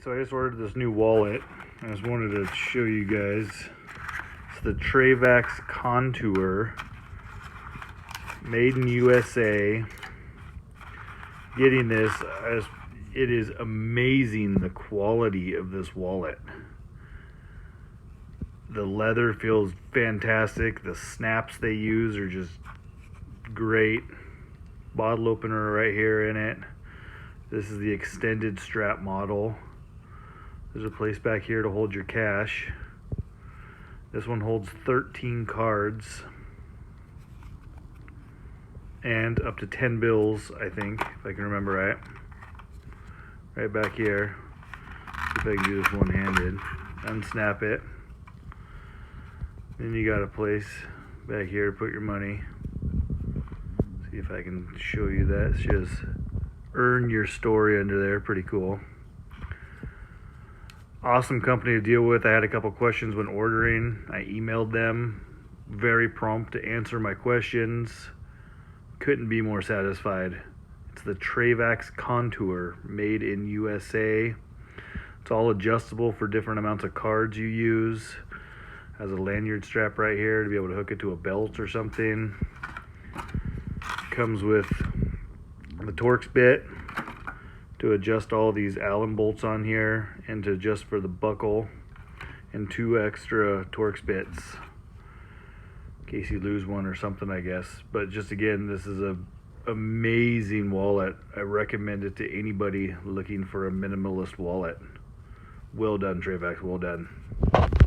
So I just ordered this new wallet. I just wanted to show you guys. It's the Trayvax Contour, made in USA. Getting this, it is amazing the quality of this wallet. The leather feels fantastic. The snaps they use are just great. Bottle opener right here in it. This is the extended strap model. There's a place back here to hold your cash. This one holds 13 cards and up to 10 bills, I think, if I can remember right. Right back here. See if I can do this one-handed. Unsnap it. Then you got a place back here to put your money. See if I can show you that. It's just earn your story under there. Pretty cool. Awesome company to deal with. I had a couple questions when ordering. I emailed them. Very prompt to answer my questions. Couldn't be more satisfied. It's the Trayvax Contour, made in USA. It's all adjustable for different amounts of cards you use. Has a lanyard strap right here to be able to hook it to a belt or something. Comes with the Torx bit to adjust all these Allen bolts on here and to adjust for the buckle, and 2 extra Torx bits in case you lose one or something, I guess. But just again, this is a amazing wallet. I recommend it to anybody looking for a minimalist wallet. Well done, Trayvax, well done.